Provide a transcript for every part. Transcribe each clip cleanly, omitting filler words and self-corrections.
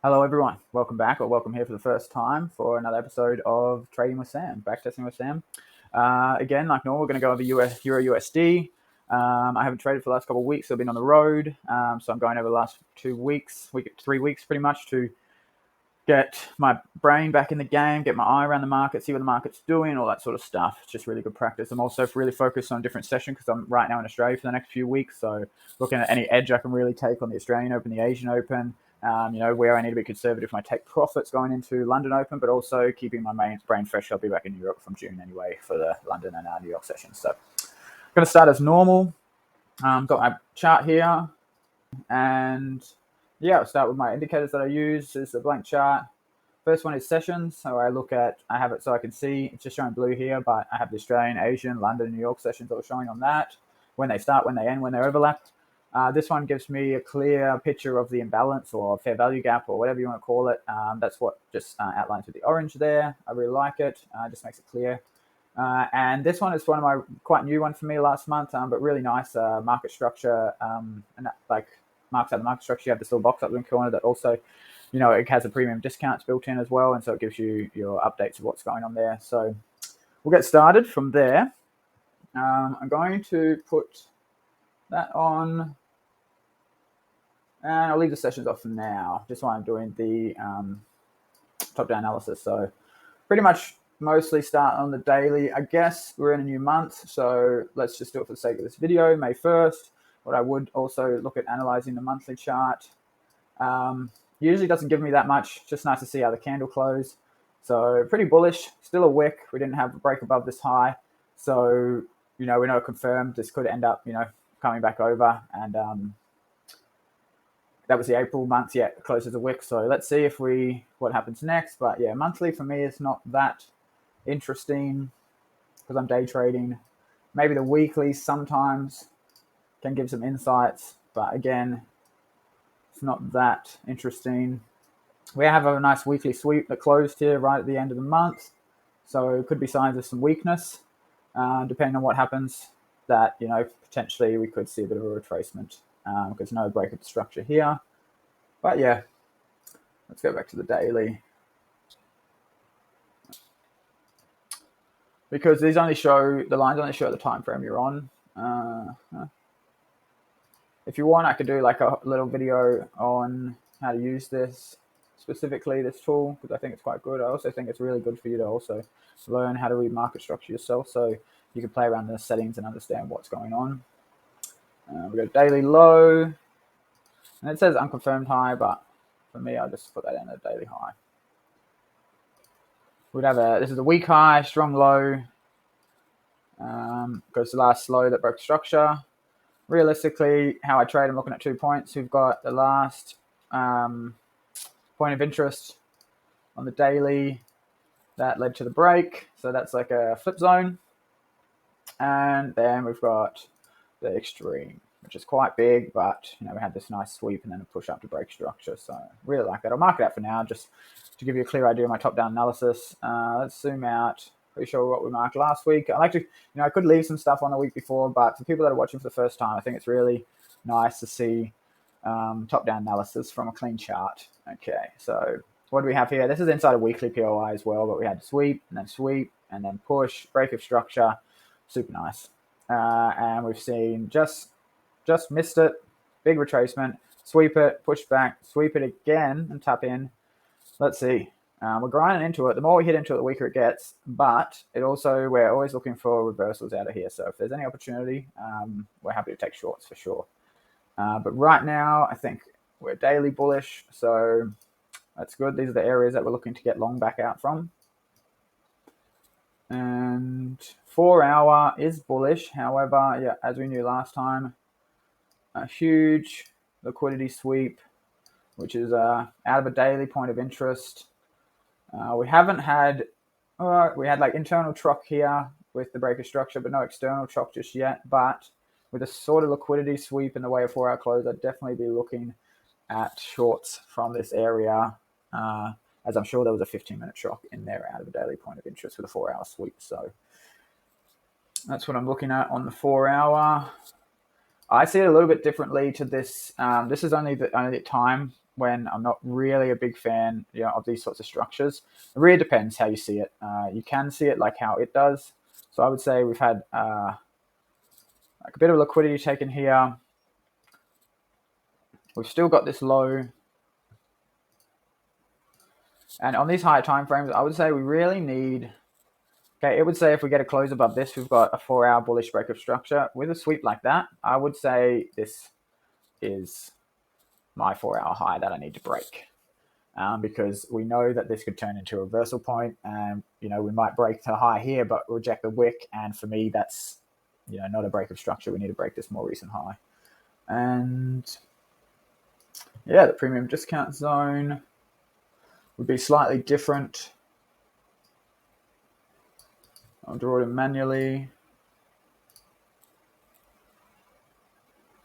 Hello everyone, welcome back or welcome here for the first time for another episode of Trading with Sam, Backtesting with Sam. Again, like normal, we're going to go over Euro USD. I haven't traded for the last couple of weeks, so I've been on the road. So I'm going over the last 3 weeks pretty much to get my brain back in the game, get my eye around the market, see what the market's doing, all that sort of stuff. It's just really good practice. I'm also really focused on a different session because I'm right now in Australia for the next few weeks. So looking at any edge I can really take on the Australian Open, the Asian Open, where I need to be conservative when I take profits going into London Open, but also keeping my brain fresh. I'll be back in Europe from June anyway for the London and New York sessions. So I'm going to start as normal. Got my chart here, and yeah, I'll start with my indicators that I use. This is a blank chart. First one is sessions. So I have it so I can see. It's just showing blue here, but I have the Australian, Asian, London, New York sessions all showing on that. When they start, when they end, when they overlap. This one gives me a clear picture of the imbalance or fair value gap or whatever you want to call it. That's what just outlines with the orange there. I really like it. Just makes it clear. And this one is one of my quite new one for me last month, but really nice market structure. And that, like marks out the market structure. You have this little box up in the corner that also, it has a premium discounts built in as well, and so it gives you your updates of what's going on there. So we'll get started from there. I'm going to put that on, and I'll leave the sessions off for now, just while I'm doing the top-down analysis. So pretty much mostly start on the daily. I guess we're in a new month, so let's just do it for the sake of this video, May 1st. But I would also look at analyzing the monthly chart. Usually doesn't give me that much, just nice to see how the candle closed. So pretty bullish, still a wick. We didn't have a break above this high. So, we're not confirmed. This could end up, coming back over. And that was the April month, yeah, it closes a wick. So let's see what happens next. But yeah, monthly for me is not that interesting because I'm day trading. Maybe the weekly sometimes can give some insights, but again, it's not that interesting. We have a nice weekly sweep that closed here right at the end of the month, so it could be signs of some weakness, depending on what happens. That potentially we could see a bit of a retracement because no break of the structure here. But yeah, let's go back to the daily, because the lines only show the time frame you're on. If you want, I could do like a little video on how to use this, specifically this tool, because I think it's quite good. I also think it's really good for you to also learn how to read market structure yourself, so you can play around the settings and understand what's going on. We got daily low, and it says unconfirmed high, but for me, I'll just put that in a daily high. This is a weak high, strong low, goes to the last low that broke structure. Realistically, how I trade, I'm looking at 2 points. We've got the last point of interest on the daily that led to the break. So that's like a flip zone. And then we've got the extreme, which is quite big, but we had this nice sweep and then a push up to break structure. So really like that. I'll mark it out for now just to give you a clear idea of my top-down analysis. Let's zoom out. Pretty sure what we marked last week. I like to, I could leave some stuff on the week before, but for people that are watching for the first time, I think it's really nice to see top-down analysis from a clean chart. Okay, so what do we have here? This is inside a weekly POI as well, but we had sweep, and then push, break of structure, super nice. And we've seen just missed it, big retracement, sweep it, push back, sweep it again, and tap in. Let's see. We're grinding into it. The more we hit into it, the weaker it gets. But we're always looking for reversals out of here. So if there's any opportunity, we're happy to take shorts for sure. But right now, I think we're daily bullish. So that's good. These are the areas that we're looking to get long back out from. And 4 hour is bullish. However, yeah, as we knew last time, a huge liquidity sweep, which is out of a daily point of interest. We haven't had, we had like internal trough here with the breaker structure, but no external trough just yet. But with a sort of liquidity sweep in the way of 4 hour close, I'd definitely be looking at shorts from this area, as I'm sure there was a 15-minute shock in there out of a daily point of interest with a 4 hour sweep. So that's what I'm looking at on the 4 hour. I see it a little bit differently to this. This is only the time when I'm not really a big fan, of these sorts of structures. It really depends how you see it. You can see it like how it does. So I would say we've had like a bit of liquidity taken here. We've still got this low. And on these higher time frames, I would say we really need... Okay, it would say if we get a close above this, we've got a 4-hour bullish break of structure. With a sweep like that, I would say this is my 4-hour high that I need to break. Because we know that this could turn into a reversal point, and we might break the high here but reject the wick, and for me that's not a break of structure. We need to break this more recent high. And yeah, the premium discount zone would be slightly different. I'll draw it in manually.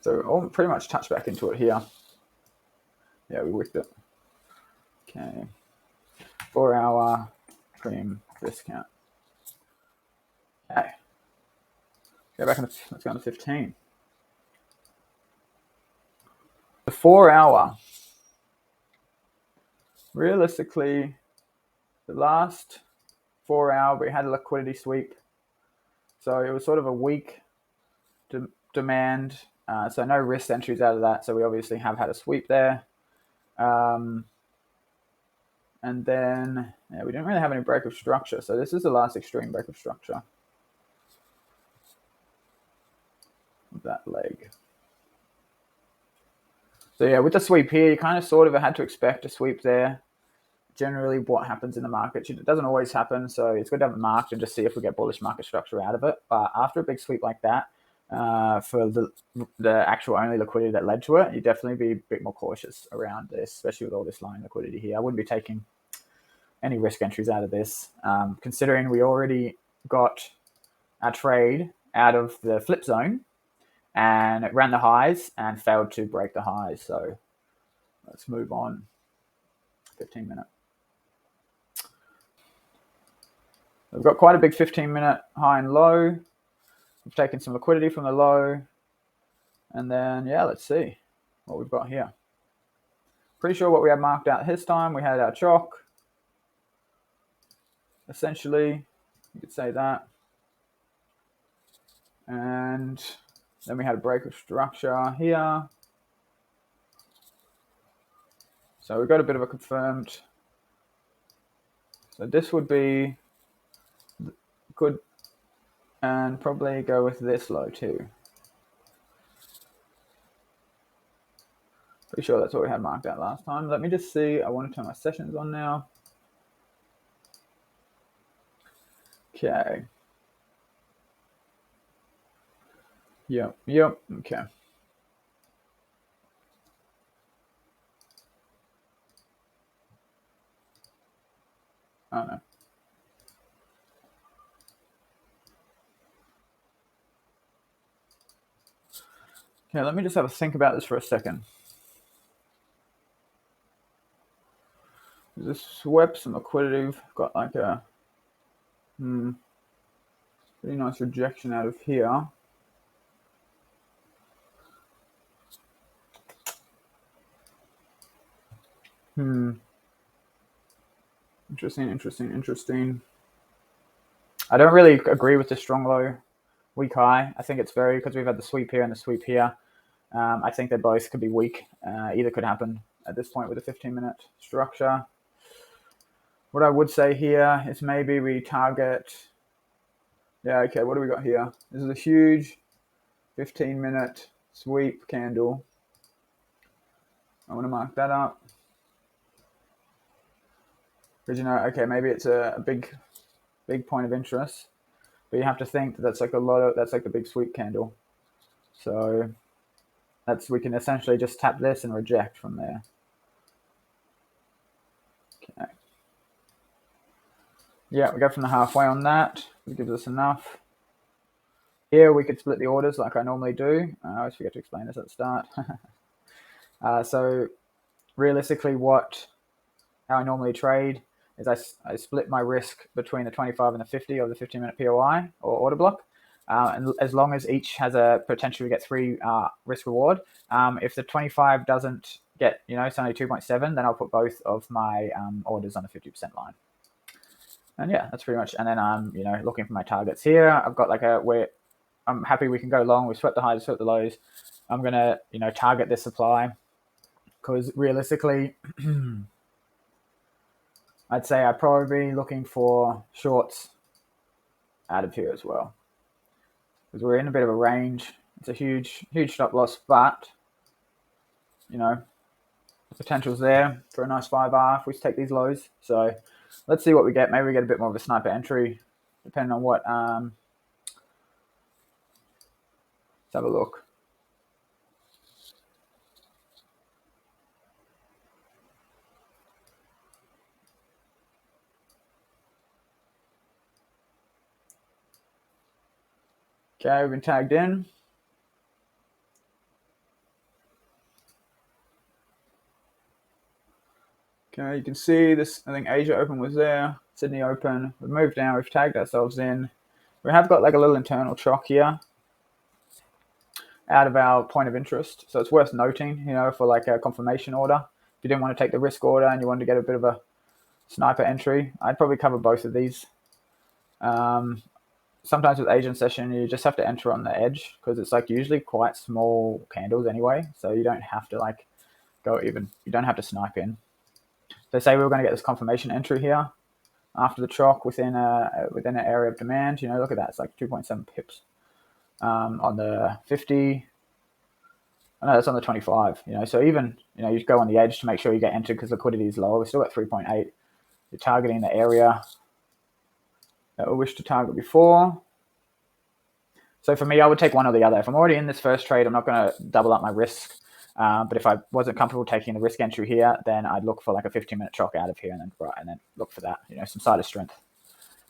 So I'll pretty much touch back into it here. Yeah, we wicked it. Okay, 4-hour premium discount. Okay, go back and let's go on to 15. The 4-hour. Realistically, the last 4-hour we had a liquidity sweep, so it was sort of a weak demand. So no risk entries out of that. So we obviously have had a sweep there. And then we didn't really have any break of structure. So this is the last extreme break of structure with that leg. So yeah, with the sweep here, you kind of sort of had to expect a sweep there. Generally, what happens in the market, it doesn't always happen. So it's good to have it marked and just see if we get bullish market structure out of it. But after a big sweep like that, for the actual only liquidity that led to it, you definitely be a bit more cautious around this, especially with all this line liquidity here. I wouldn't be taking any risk entries out of this, considering we already got our trade out of the flip zone and it ran the highs and failed to break the highs. So let's move on. 15-minute. We've got quite a big 15-minute high and low. We've taken some liquidity from the low. And then, yeah, let's see what we've got here. Pretty sure what we had marked out this time, we had our chalk. Essentially, you could say that. And then we had a break of structure here. So we've got a bit of a confirmed. So this would be good, and probably go with this low too. Pretty sure that's what we had marked out last time. Let me just see. I want to turn my sessions on now. Okay. Yep. Okay. Oh no. Okay, let me just have a think about this for a second. This swept some liquidity. We've got like a pretty nice rejection out of here. Interesting. I don't really agree with the strong low, weak high. I think it's very, because we've had the sweep here and the sweep here. I think they both could be weak. Either could happen at this point with a 15-minute structure. What I would say here is maybe we target... Yeah, okay, what do we got here? This is a huge 15-minute sweep candle. I want to mark that up. Because, okay, maybe it's a big point of interest. But you have to think that that's like that's like the big sweep candle. So we can essentially just tap this and reject from there. Okay. Yeah, we go from the halfway on that. It gives us enough. Here we could split the orders like I normally do. I always forget to explain this at the start. So realistically, how I normally trade is I split my risk between the 25 and the 50 of the 15-minute POI or order block. And as long as each has a potential to get 3 risk reward, if the 25 doesn't get, it's only 2.7, then I'll put both of my orders on the 50% line. And yeah, that's pretty much. And then I'm, looking for my targets here. I've got like where I'm happy we can go long. We swept the highs, swept the lows. I'm gonna, target this supply because realistically, I'd say I'd probably be looking for shorts out of here as well because we're in a bit of a range. It's a huge stop loss, but the potential's there for a nice 5R if we take these lows. So let's see what we get. Maybe we get a bit more of a sniper entry, depending on what. Let's have a look. Okay, we've been tagged in. Okay, you can see this. I think Asia Open was there, Sydney Open. We've moved down. We've tagged ourselves in. We have got like a little internal chock here out of our point of interest. So it's worth noting, for like a confirmation order. If you didn't want to take the risk order and you wanted to get a bit of a sniper entry, I'd probably cover both of these. Sometimes with Asian session, you just have to enter on the edge because it's like usually quite small candles anyway. So you don't have to like you don't have to snipe in. So say we were going to get this confirmation entry here after the chock within an area of demand. Look at that. It's like 2.7 pips on the 50. I know that's on the 25. So even you go on the edge to make sure you get entered because liquidity is lower. We've still got 3.8. You're targeting the area that we wish to target before. So for me, I would take one or the other. If I'm already in this first trade, I'm not going to double up my risk. But if I wasn't comfortable taking the risk entry here, then I'd look for like a 15-minute chock out of here and then look for that, some side of strength.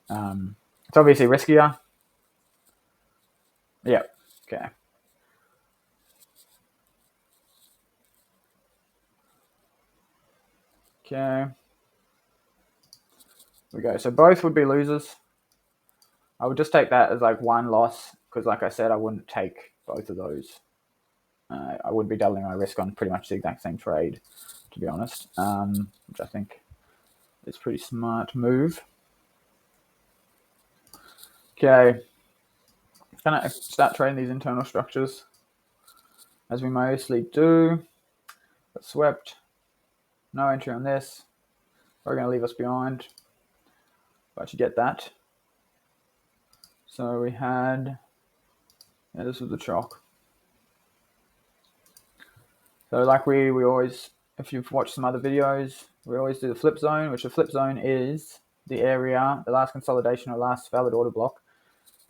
It's obviously riskier. Yeah. Okay. Okay. Here we go. So both would be losers. I would just take that as like one loss because, like I said, I wouldn't take both of those. I would be doubling my risk on pretty much the exact same trade, to be honest, which I think is a pretty smart move. Okay, gonna start trading these internal structures as we mostly do. Got swept, no entry on this. We're gonna leave us behind, but you get that. So we had, this was the chock. So like we always, if you've watched some other videos, we always do the flip zone, which the flip zone is the area, the last consolidation or last valid order block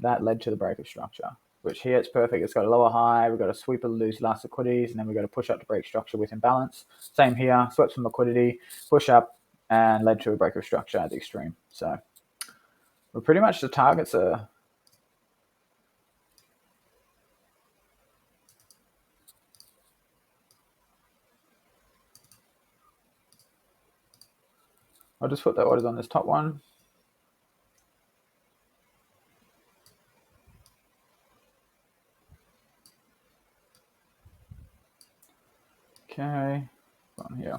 that led to the break of structure, which here it's perfect. It's got a lower high, we've got a sweep of loose last liquidities, and then we've got to push up to break structure with imbalance. Same here, swept some liquidity, push up, and led to a break of structure at the extreme. So we're pretty much the targets are. I'll just put the orders on this top one. Okay, on here.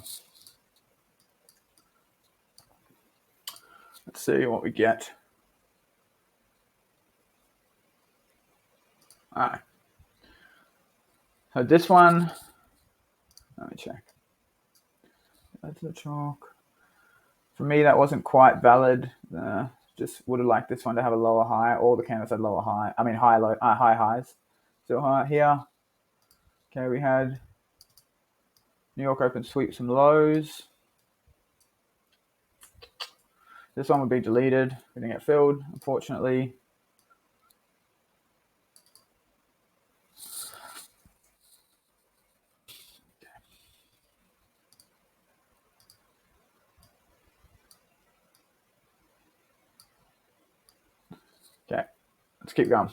Let's see what we get. All right. So this one, let me check. That's the chalk. For me, that wasn't quite valid. Just would have liked this one to have a lower high. All the candles had lower high. I mean high highs. So high here. Okay, we had New York Open sweep some lows. This one would be deleted. We didn't get filled, unfortunately. Okay, let's keep going.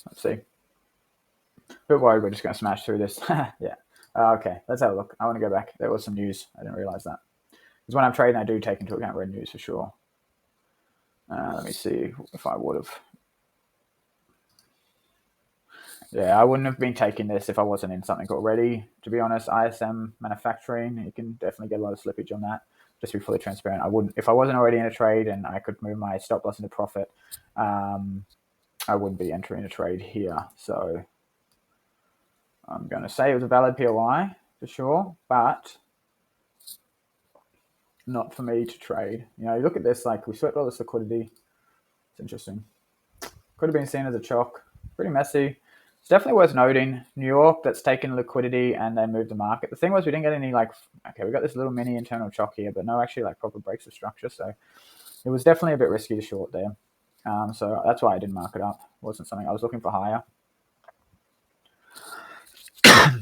Let's see. Bit worried we're just going to smash through this. Yeah. Okay, let's have a look. I want to go back. There was some news. I didn't realize that. Because when I'm trading, I do take into account red news for sure. Let me see if I would have. Yeah, I wouldn't have been taking this if I wasn't in something already. To be honest, ISM manufacturing, you can definitely get a lot of slippage on that. Just to be fully transparent, I wouldn't, if I wasn't already in a trade and I could move my stop loss into profit, I wouldn't be entering a trade here. So I'm going to say it was a valid POI for sure, but not for me to trade. You know, you look at this, like we swept all this liquidity. It's interesting. Could have been seen as a chalk. Pretty messy. It's definitely worth noting, New York, that's taken liquidity and they moved the market. The thing was, we didn't get any, like, okay, we got this little mini internal chalk here, but no actually, like, proper breaks of structure. So it was definitely a bit risky to short there. So that's why I didn't mark it up. It wasn't something I was looking for higher.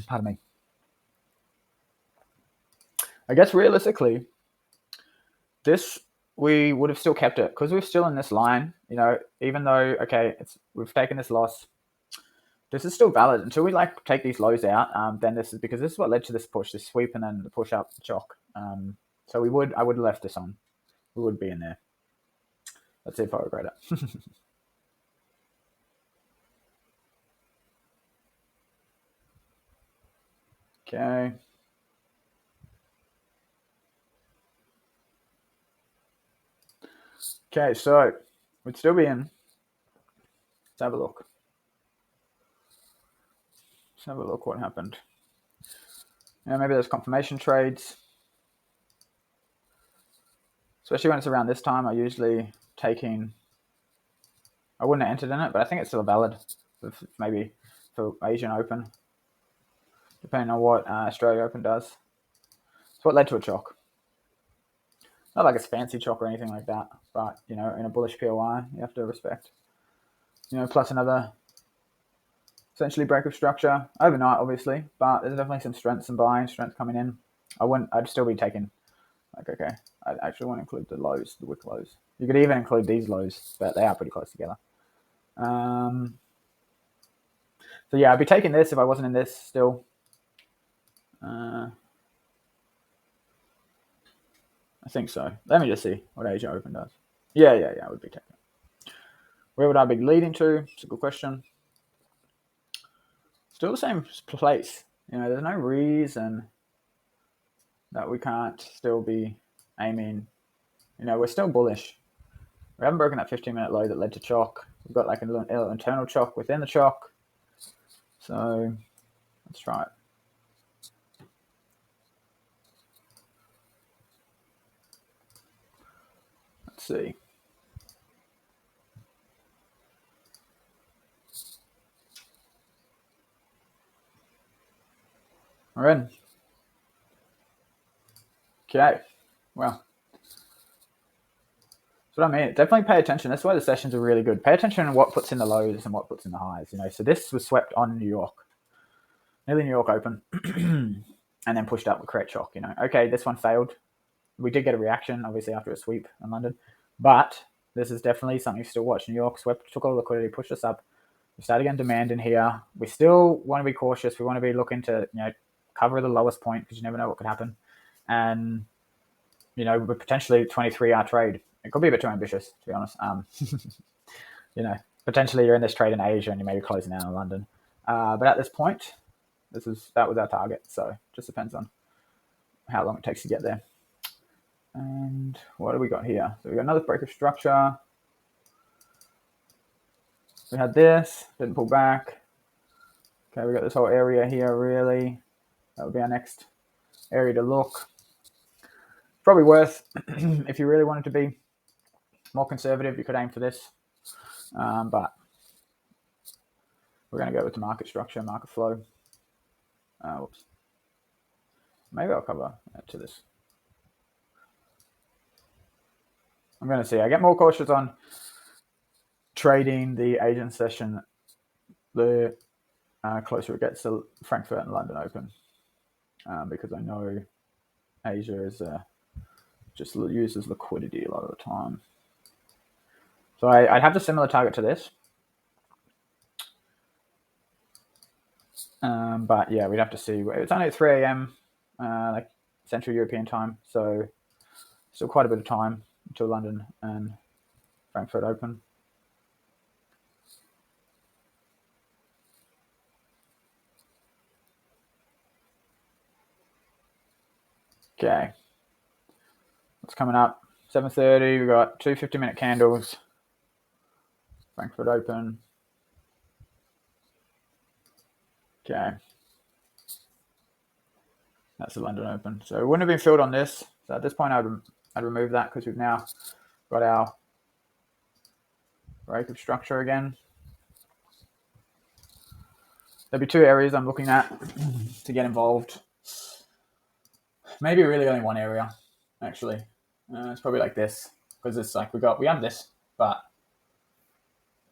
Pardon me. I guess realistically, this, we would have still kept it because we're still in this line, you know, even though, okay, we've taken this loss. This is still valid until we like take these lows out. Then this is because this is what led to this push, this sweep, and then the push up chalk. So I would have left this on. We would be in there. Let's see if I regret it. Okay. Okay, so we'd still be in. Let's have a look. Let's have a look what happened. Yeah, maybe there's confirmation trades. Especially when it's around this time, I usually taking. I wouldn't have entered in it, but I think it's still valid. Maybe for Asian Open, depending on what Australia Open does. It's what led to a chalk. Not like it's fancy chalk or anything like that, but you know, in a bullish POI, you have to respect. You know, plus another essentially break of structure overnight, obviously, but there's definitely some strength, some buying strength coming in. I'd still be taking, like, okay, I actually want to include the lows, the wick lows. You could even include these lows, but they are pretty close together. So yeah, I'd be taking this if I wasn't in this still. I think so. Let me just see what Asia Open does. Yeah, I would be taking it. Where would I be leading to? It's a good question. Still the same place. You know, there's no reason that we can't still be aiming. You know, we're still bullish. We haven't broken that 15-minute low that led to chalk. We've got like a little internal chalk within the chalk. So let's try it. Let's see. We're in. Okay. Well, that's what I mean. Definitely pay attention. That's why the sessions are really good. Pay attention to what puts in the lows and what puts in the highs. You know, so this was swept on New York, nearly New York Open, and then pushed up with correct chalk. You know, okay, this one failed. We did get a reaction, obviously, after a sweep in London, but this is definitely something you still watch. New York swept, took all the liquidity, pushed us up. We started getting demand in here. We still want to be cautious. We want to be looking to, you know, cover the lowest point because you never know what could happen. And, you know, with potentially 23-hour trade, it could be a bit too ambitious, to be honest. You know, potentially you're in this trade in Asia and you may be closing out in London. But at this point, that was our target. So it just depends on how long it takes to get there. And what do we got here? So we got another break of structure. We had this, didn't pull back. Okay, we got this whole area here, really. That would be our next area to look. Probably worth, if you really wanted to be more conservative, you could aim for this. But we're going to go with the market structure, market flow. Whoops. Maybe I'll cover that to this. I'm going to see. I get more cautious on trading the Asian session the closer it gets to Frankfurt and London Open, because I know Asia is just uses liquidity a lot of the time. So I'd have a similar target to this. But yeah, we'd have to see. It's only at 3 a.m. Like Central European time, so still quite a bit of time until London and Frankfurt Open. Okay. What's coming up? 7:30. We've got two 50-minute candles. Frankfurt open. Okay. That's the London open. So it wouldn't have been filled on this. So at this point, I'd remove that because we've now got our break of structure again. There'll be two areas I'm looking at to get involved. Maybe really only one area, actually. It's probably like this, because it's like we have this, but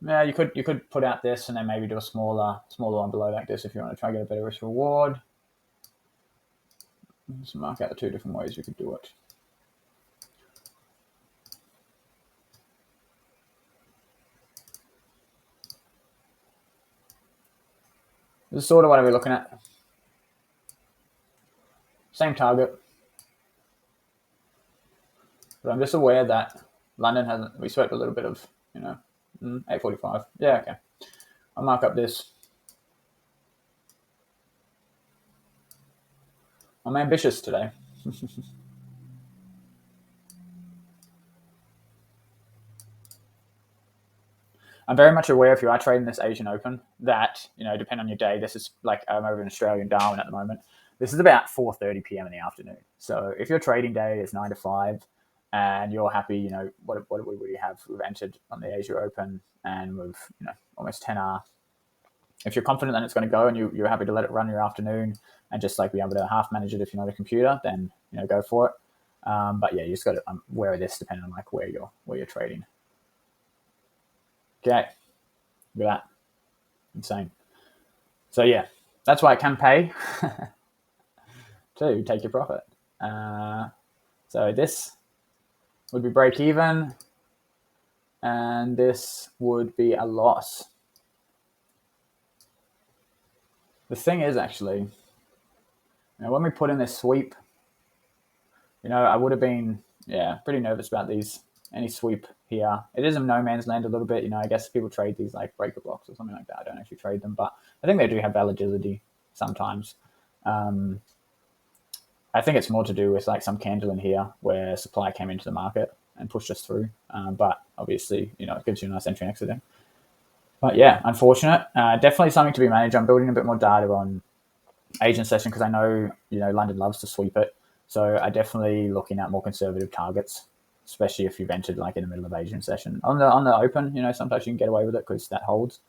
yeah, you could put out this and then maybe do a smaller one below like this if you want to try to get a better risk reward. Let's mark out the two different ways we could do it. This is sort of what we're looking at. Same target. But I'm just aware that London hasn't, we swept a little bit of, 845. Yeah, okay. I'll mark up this. I'm ambitious today. I'm very much aware if you are trading this Asian Open that, depending on your day, this is like I'm over in Australia in Darwin at the moment. This is about 4:30 p.m. in the afternoon. So if your trading day is 9 to 5 and you're happy, what we have? We've entered on the Asia Open and we've, almost 10 hour. If you're confident that it's going to go and you're happy to let it run your afternoon and just like be able to half manage it if you're not a computer, then, go for it. But yeah, you just got to aware of this depending on like where you're trading. Okay, look at that. Insane. So yeah, that's why it can pay to take your profit. So this would be break even, and this would be a loss. The thing is actually, when we put in this sweep, I would have been pretty nervous about these. Any sweep here, it is a no man's land a little bit. I guess people trade these like breaker blocks or something like that. I don't actually trade them, but I think they do have validity sometimes. I think it's more to do with like some candle in here where supply came into the market and pushed us through. But obviously, it gives you a nice entry and exiting. But yeah, unfortunate. Definitely something to be managed. I'm building a bit more data on Asian session because I know, London loves to sweep it. So I definitely looking at more conservative targets, especially if you've entered like in the middle of Asian session. On the open, sometimes you can get away with it because that holds.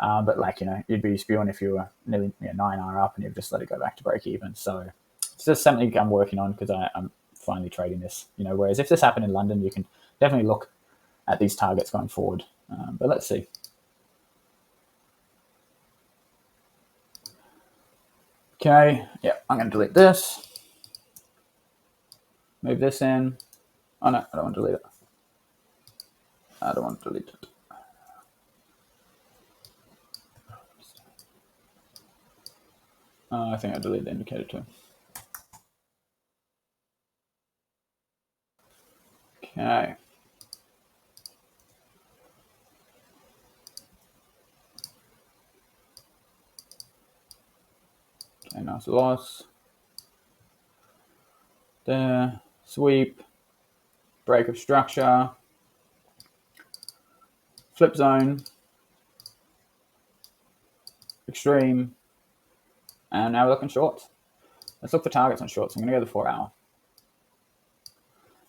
But like, you'd be spewing if you were nearly 9R up and you've just let it go back to break even. So it's just something I'm working on because I'm finally trading this. Whereas if this happened in London, you can definitely look at these targets going forward. But let's see. Okay, yeah, I'm going to delete this. Move this in. Oh no, I don't want to delete it. I don't want to delete it. I think I deleted the indicator too. Okay. Okay, nice loss. There, sweep, break of structure, flip zone, extreme, and now we're looking shorts. Let's look for targets on shorts. I'm going to go the 4 hour.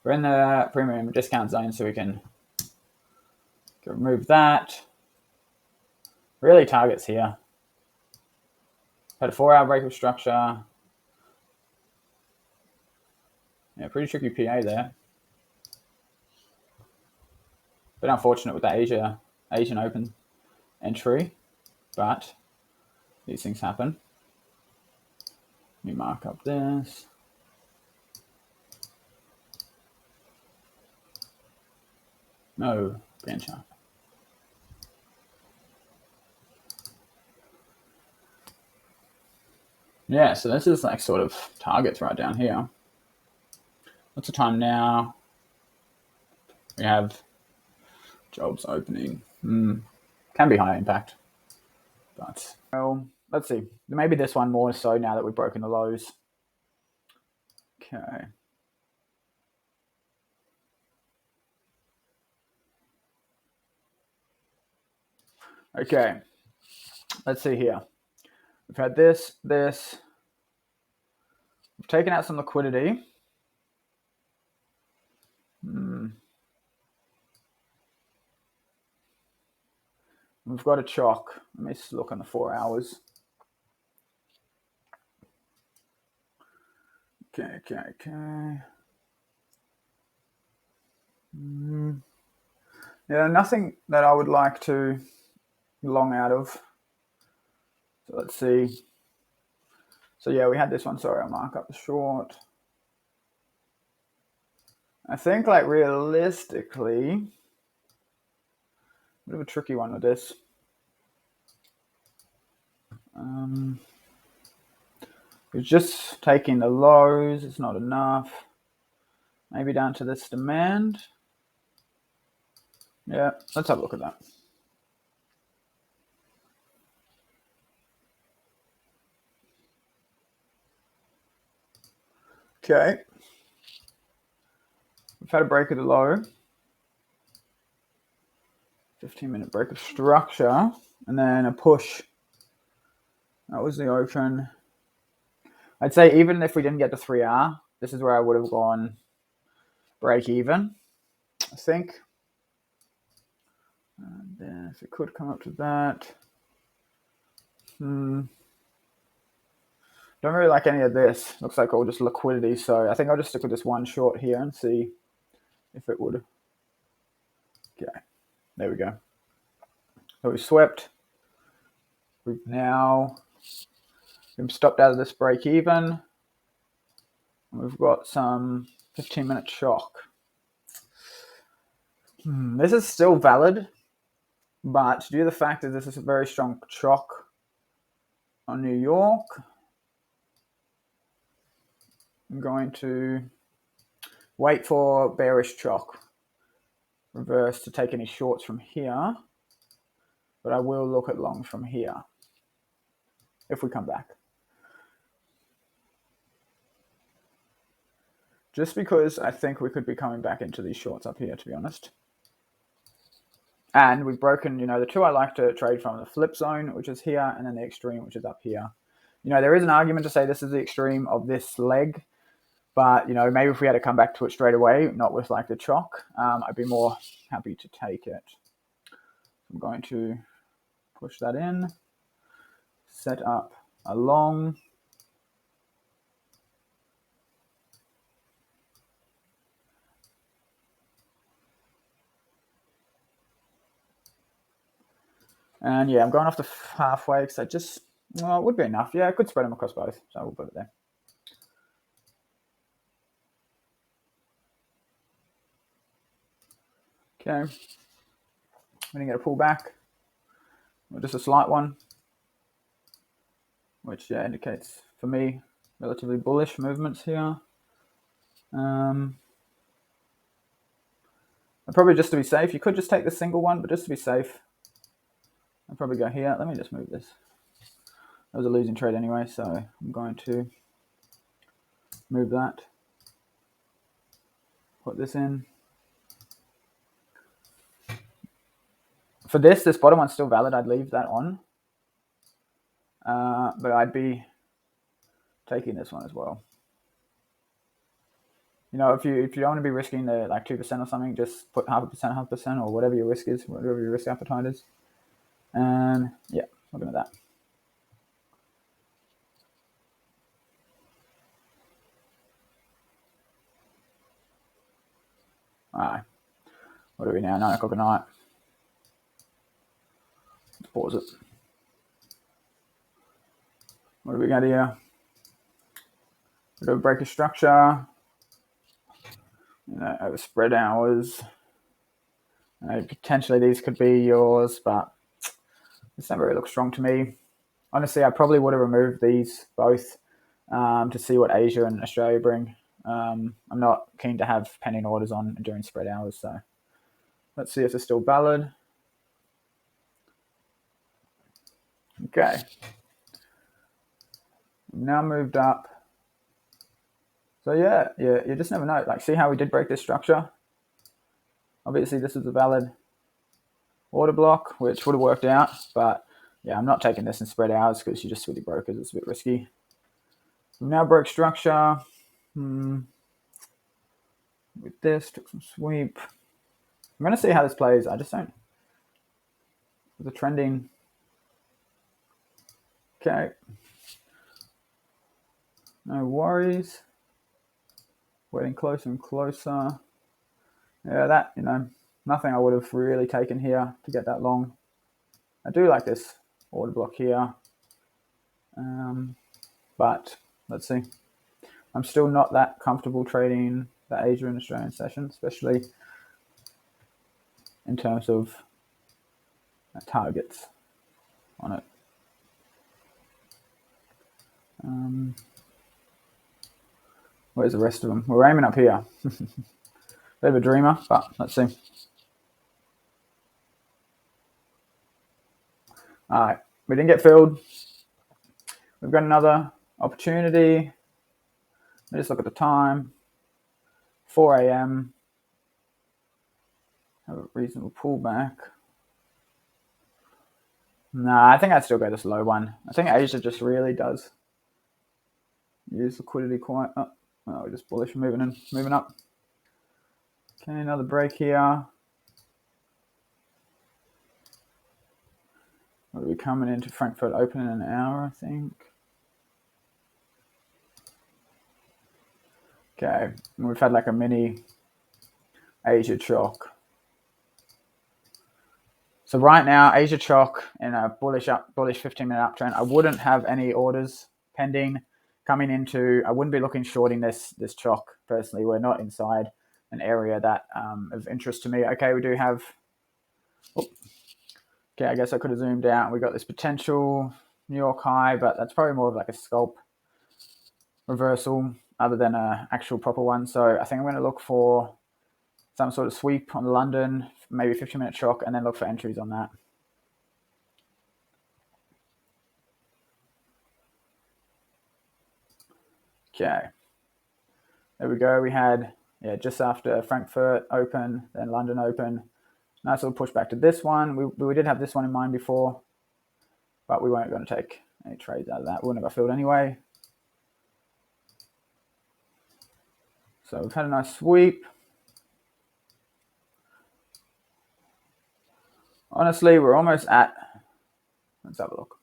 We're in the premium discount zone, so we can remove that. Really targets here. Had a 4 hour break of structure. Yeah, pretty tricky PA there. Bit unfortunate with that Asian Open entry, but these things happen. Let me mark up this. No, grand chart. Yeah, so this is like sort of targets right down here. What's the time now? We have jobs opening. Can be high impact. But, well, let's see. Maybe this one more so now that we've broken the lows. Okay. Okay. Let's see here. We've had this. We've taken out some liquidity. We've got a chock. Let me just look on the 4 hours. Okay. Yeah, nothing that I would like to long out of. So let's see. So yeah, we had this one. Sorry, I'll mark up the short. I think like realistically, a bit of a tricky one with this. It's just taking the lows. It's not enough. Maybe down to this demand. Yeah, let's have a look at that. Okay. We've had a break of the low. 15-minute break of structure. And then a push. That was the open. I'd say even if we didn't get to 3R, this is where I would have gone break even, I think. And then if it could come up to that. Don't really like any of this. Looks like all just liquidity. So I think I'll just stick with this one short here and see if it would. Okay, there we go. So we swept. We've now been stopped out of this break even. And we've got some 15-minute shock. This is still valid, but due to the fact that this is a very strong shock on New York, I'm going to wait for bearish shock reverse to take any shorts from here, but I will look at longs from here if we come back. Just because I think we could be coming back into these shorts up here, to be honest. And we've broken, the two I like to trade from, the flip zone, which is here, and then the extreme, which is up here. There is an argument to say this is the extreme of this leg, but, maybe if we had to come back to it straight away, not with like the chock, I'd be more happy to take it. I'm going to push that in, set up a long. And yeah, I'm going off the halfway because it would be enough. Yeah, I could spread them across both, so we'll put it there. Okay. We're going to get a pullback, or just a slight one, which indicates, for me, relatively bullish movements here. Probably just to be safe, you could just take the single one, but just to be safe, I'll probably go here. Let me just move this. That was a losing trade anyway, so I'm going to move that. Put this in. For this bottom one's still valid. I'd leave that on. But I'd be taking this one as well. If you don't want to be risking the like 2% or something, just put 0.5%, or whatever your risk is, whatever your risk appetite is. And yeah, looking at that. All right. What are we now? 9 o'clock at night. Let's pause it. What do we got here? We do a break of structure. Over spread hours. Potentially these could be yours, but this don't really look strong to me. Honestly, I probably would have removed these both to see what Asia and Australia bring. I'm not keen to have pending orders on during spread hours, so let's see if it's still valid. Okay. We've now moved up So yeah, you just never know. Like, see how we did break this structure? Obviously, this is a valid order block, which would have worked out. But yeah, I'm not taking this in spread hours because you just really broke it. It's a bit risky. We now broke structure. With this, took some sweep. I'm going to see how this plays. I just don't. The trending. Okay. No worries. Getting closer and closer. Yeah, that, nothing I would have really taken here to get that long. I do like this order block here. But let's see. I'm still not that comfortable trading the Asia and Australian session, especially in terms of targets on it. Where's the rest of them? We're aiming up here. Bit of a dreamer, but let's see. All right, we didn't get filled. We've got another opportunity. Let me just look at the time. 4 a.m. Have a reasonable pullback. Nah, I think I'd still go this low one. I think Asia just really does use liquidity quite. Oh, we're just bullish, moving up. Okay, another break here. We'll be coming into Frankfurt Open in an hour, I think. Okay, and we've had like a mini Asia chalk. So right now, Asia chalk in a bullish 15-minute uptrend. I wouldn't have any orders pending coming into. I wouldn't be looking shorting this chalk personally. We're not inside an area that of interest to me. Okay, we do have. Okay, I guess I could have zoomed out. We got this potential New York high, but that's probably more of like a scalp reversal other than an actual proper one. So I think I'm going to look for some sort of sweep on London, maybe 15-minute chalk, and then look for entries on that. Okay, there we go. We had just after Frankfurt Open, then London Open. Nice little push back to this one. We did have this one in mind before, but we weren't going to take any trades out of that. We wouldn't have got filled anyway. So we've had a nice sweep. Honestly, we're almost at. Let's have a look.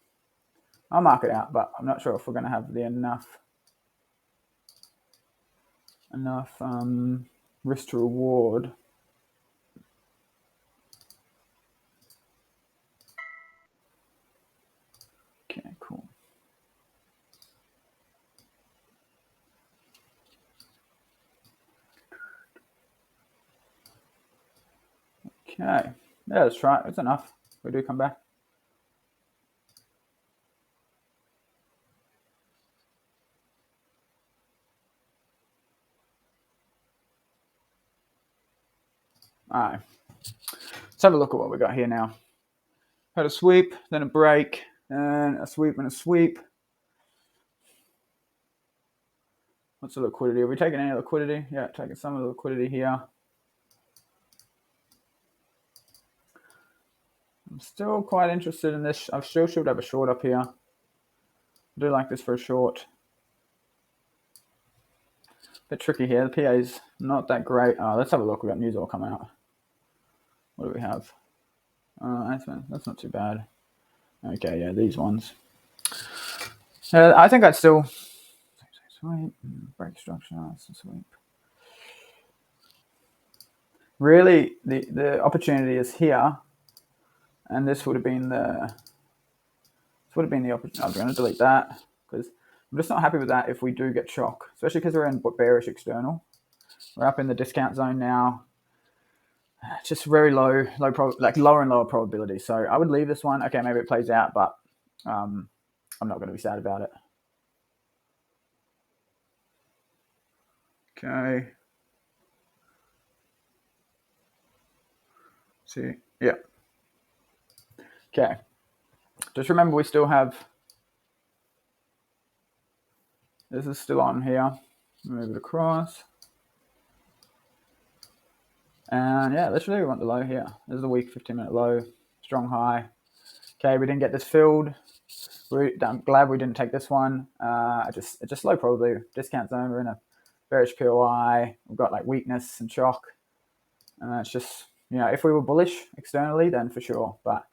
I'll mark it out, but I'm not sure if we're going to have the enough risk to reward. Okay, cool. Okay, yeah, let's try it. It's enough. We do come back. All right, let's have a look at what we got here now. Had a sweep, then a break, and a sweep and a sweep. What's the liquidity? Are we taking any liquidity? Yeah, taking some of the liquidity here. I'm still quite interested in this. I still should have a short up here. I do like this for a short. Bit tricky here. The PA is not that great. Let's have a look. We've got news all come out. What do we have? That's not too bad. Okay, yeah, these ones. I think I'd still sweep, break structure, sweep. Really, the opportunity is here, and this would have been the opportunity. I'm going to delete that because I'm just not happy with that if we do get shock, especially because we're in bearish external. We're up in the discount zone now. Just very lower and lower probability. So I would leave this one. Okay, maybe it plays out, but I'm not going to be sad about it. Okay. See, yeah. Okay. Just remember, we still have. This is still on here. Move it across. And yeah, literally we want the low here. This is the week 15-minute low, strong high. Okay, we didn't get this filled. I'm glad we didn't take this one. It's just low probability discount zone. We're in a bearish POI. We've got like weakness and shock. It's just, if we were bullish externally, then for sure. But,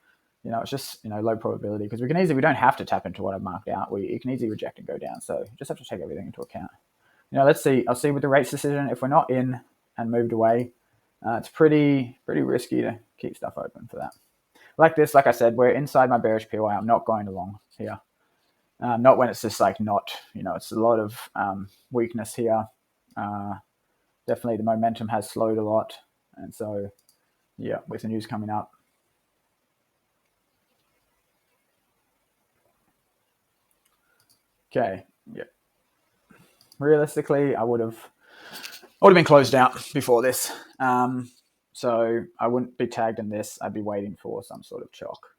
it's just, low probability because we don't have to tap into what I've marked out. You can easily reject and go down. So you just have to take everything into account. Let's see. I'll see with the rates decision. If we're not in and moved away, it's pretty risky to keep stuff open for that. Like this, like I said, we're inside my bearish POI. I'm not going along here. Not when it's just like not, it's a lot of weakness here. Definitely the momentum has slowed a lot. And so, yeah, with the news coming up. Okay, yeah. Realistically, I would have been closed out before this. So I wouldn't be tagged in this. I'd be waiting for some sort of chalk.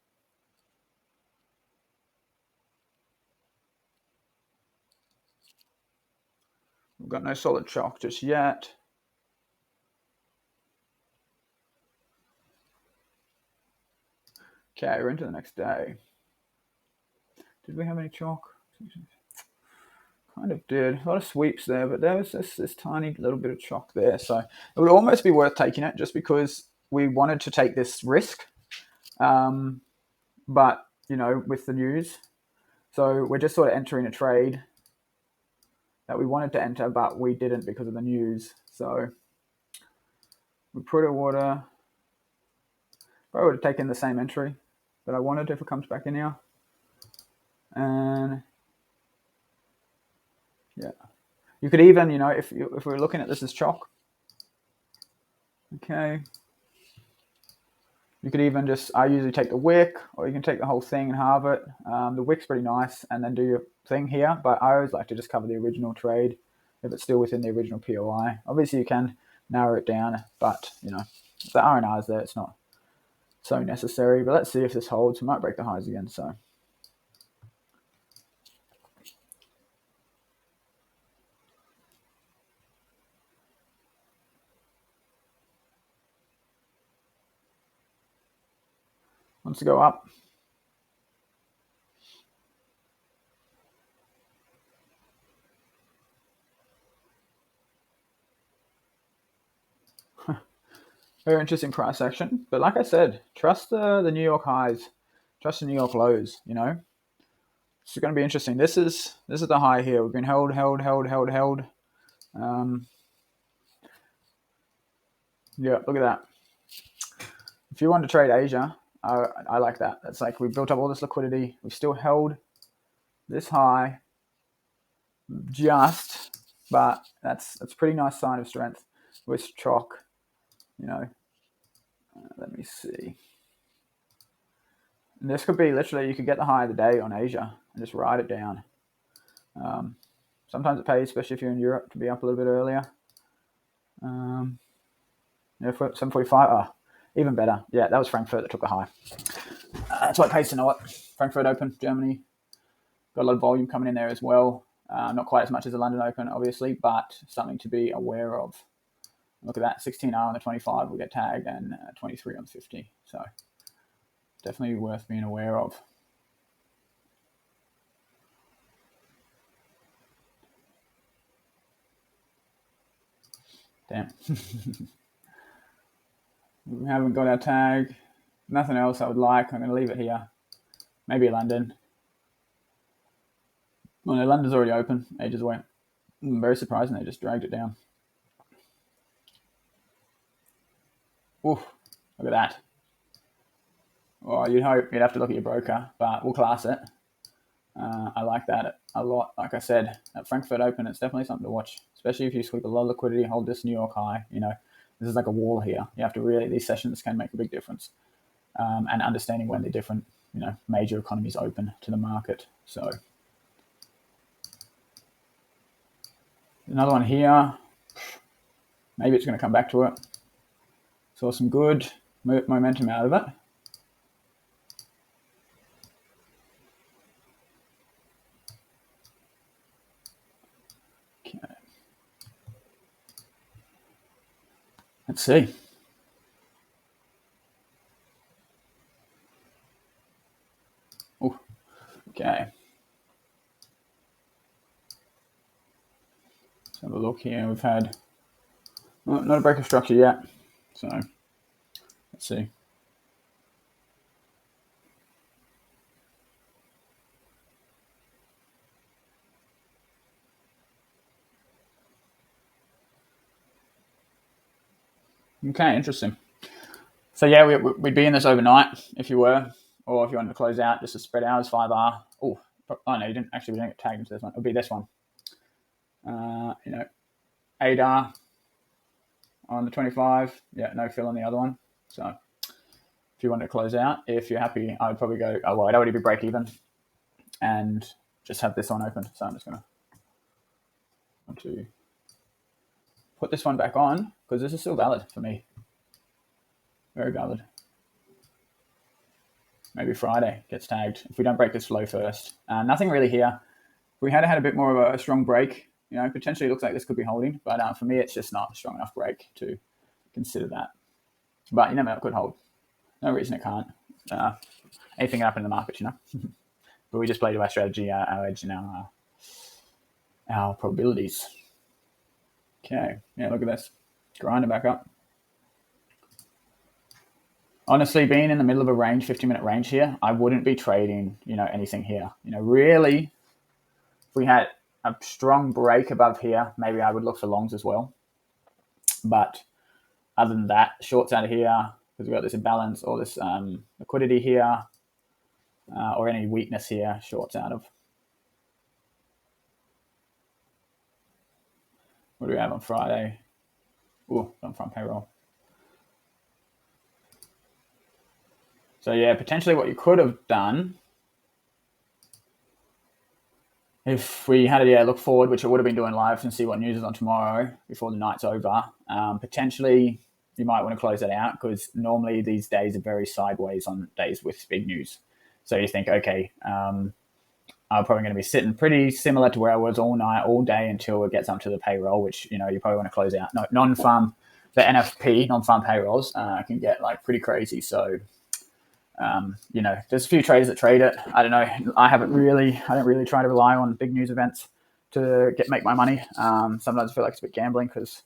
We've got no solid chalk just yet. Okay, we're into the next day. Did we have any chalk? Kind of did. A lot of sweeps there, but there was this tiny little bit of chalk there. So it would almost be worth taking it just because we wanted to take this risk. But, with the news. So we're just sort of entering a trade that we wanted to enter, but we didn't because of the news. So we put a water. Probably would have taken the same entry that I wanted if it comes back in here. And yeah, you could even, if we're looking at this as chalk, okay, you could even I usually take the wick, or you can take the whole thing and halve it. The wick's pretty nice, and then do your thing here. But I always like to just cover the original trade if it's still within the original POI. Obviously, you can narrow it down, but if the R&R is there, it's not so necessary. But let's see if this holds. We might break the highs again. So. Wants to go up. Very interesting price action. But like I said, trust the New York highs. Trust the New York lows, It's going to be interesting. This is the high here. We've been held. Yeah, look at that. If you want to trade Asia, I like that. That's like we've built up all this liquidity. We've still held this high but that's a pretty nice sign of strength with chalk, let me see. And this could be literally, you could get the high of the day on Asia and just ride it down. Sometimes it pays, especially if you're in Europe, to be up a little bit earlier. 745. Even better. Yeah, that was Frankfurt that took the high. That's why it pays to know it. Frankfurt Open, Germany. Got a lot of volume coming in there as well. Not quite as much as the London Open, obviously, but something to be aware of. Look at that, 16R on the 25 will get tagged, and 23 on the 50. So definitely worth being aware of. Damn. We haven't got our tag. Nothing else I would like. I'm going to leave it here. Maybe London. Well, no, London's already open ages away. Very surprising they just dragged it down. Oof, look at that. Well, you'd have to look at your broker, but we'll class it. I like that a lot. Like I said, at Frankfurt Open, it's definitely something to watch, especially if you sweep a lot of liquidity, hold this New York high. This is like a wall here. You have to really, these sessions can make a big difference. And understanding when the different, major economies open to the market. So another one here. Maybe it's going to come back to it. Saw some good momentum out of it. Okay. Let's see. Oh, okay. Let's have a look here. We've had not a break of structure yet. So let's see. Okay, interesting. So yeah, we'd be in this overnight if you were, or if you wanted to close out just to spread hours, 5R. Oh no, you didn't actually. We didn't get tagged into this one. It'll be this one. 8R on the 25. Yeah, no fill on the other one. So if you want to close out, if you're happy, I would probably go. Oh well, I'd already be break even, and just have this one open. So I'm just gonna want to put this one back on because this is still valid for me. Very valid. Maybe Friday gets tagged if we don't break this flow first. Nothing really here. If we had a bit more of a strong break, potentially it looks like this could be holding, but for me it's just not a strong enough break to consider that. But you never know, it could hold. No reason it can't. Anything can happen in the market, But we just play to our strategy, our edge, and our probabilities. Okay, yeah, look at this. Grind it back up. Honestly, being in the middle of a range, 50-minute range here, I wouldn't be trading, anything here. Really, if we had a strong break above here, maybe I would look for longs as well. But other than that, shorts out of here, because we've got this imbalance or this liquidity here, or any weakness here, shorts out of. What do we have on Friday? Oh, on front payroll. So yeah, potentially what you could have done if we had a look forward, which I would have been doing live and see what news is on tomorrow before the night's over, potentially you might want to close that out because normally these days are very sideways on days with big news. So you think, okay, I'm probably going to be sitting pretty similar to where I was all night, all day until it gets up to the payroll, which, you probably want to close out. No, non-farm, the NFP, non-farm payrolls can get like pretty crazy. So, there's a few traders that trade it. I don't know. I don't really try to rely on big news events to make my money. Sometimes I feel like it's a bit gambling because,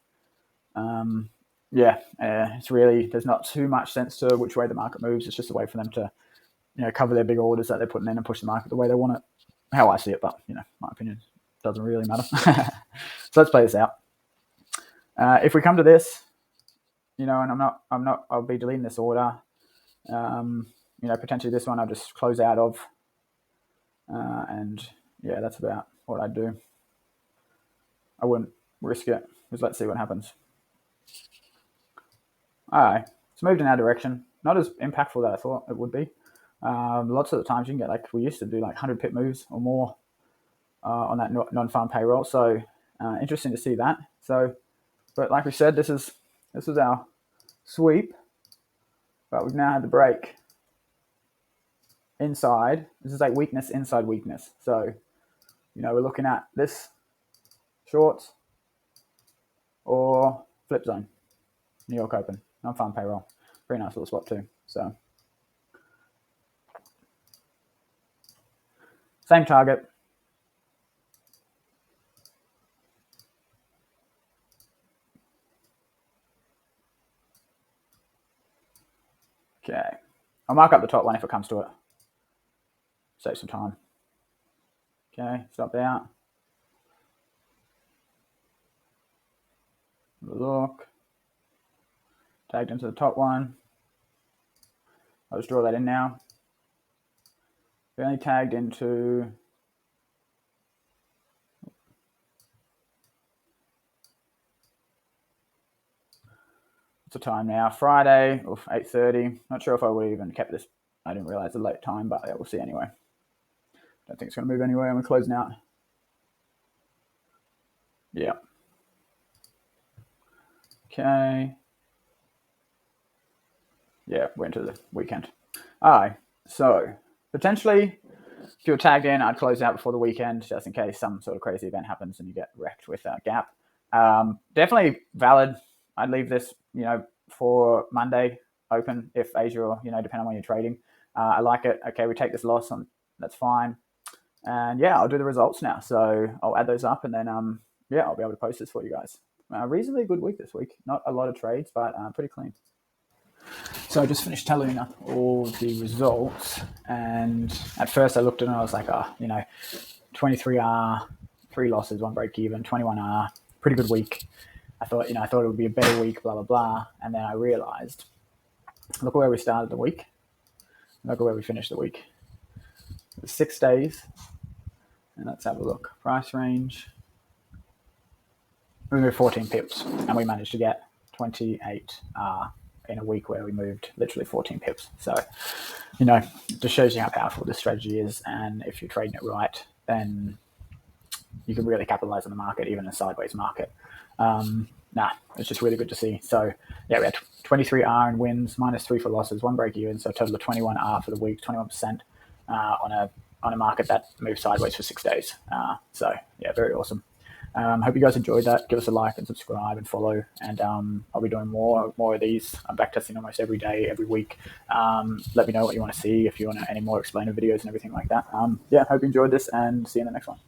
it's really, there's not too much sense to which way the market moves. It's just a way for them to, cover their big orders that they're putting in and push the market the way they want it. How I see it, but, my opinion doesn't really matter. So let's play this out. If we come to this, and I'll be deleting this order. Potentially this one I'll just close out of. And yeah, that's about what I'd do. I wouldn't risk it because let's see what happens. All right, it's moved in our direction. Not as impactful that I thought it would be. Lots of the times you can get we used to do 100 pip moves or more on that non-farm payroll. So interesting to see that. So, but like we said, this is our sweep, but we've now had the break inside. This is like weakness inside weakness. So, we're looking at this shorts or flip zone, New York Open, non-farm payroll. Very nice little spot too. So, same target. Okay. I'll mark up the top one if it comes to it. Save some time. Okay, stop out. Look. Tagged into the top one. I'll just draw that in now. We only tagged into what's the time now? Friday, 8:30. Not sure if I would even kept this. I didn't realize the late time, but yeah, we'll see anyway. Don't think it's going to move anywhere. We're closing out. Yeah. Okay. Yeah, we're into the weekend. All right. So potentially, if you're tagged in, I'd close out before the weekend just in case some sort of crazy event happens and you get wrecked with a gap. Definitely valid. I'd leave this, for Monday open if Asia or, depending on when you're trading. I like it. Okay, we take this loss on, that's fine. And yeah, I'll do the results now. So I'll add those up and then, I'll be able to post this for you guys. Reasonably good week this week. Not a lot of trades, but pretty clean. So I just finished tallying up all the results. And at first I looked at it and I was like, 23R, 3 losses, 1 break even, 21R, pretty good week. I thought it would be a better week, blah, blah, blah. And then I realized, look at where we started the week. Look at where we finished the week. It was 6 days. And let's have a look. Price range. We moved 14 pips and we managed to get 28 in a week where we moved literally 14 pips. So, it just shows you how powerful this strategy is. And if you're trading it right, then you can really capitalize on the market, even a sideways market. It's just really good to see. So yeah, we had 23R in wins, -3 for losses, 1 break even, so a total of 21R for the week, 21% on a market that moved sideways for 6 days. So yeah, very awesome. Hope you guys enjoyed that. Give us a like and subscribe and follow. And I'll be doing more of these. I'm backtesting almost every day, every week. Let me know what you want to see, if you want any more explainer videos and everything like that. Hope you enjoyed this and see you in the next one.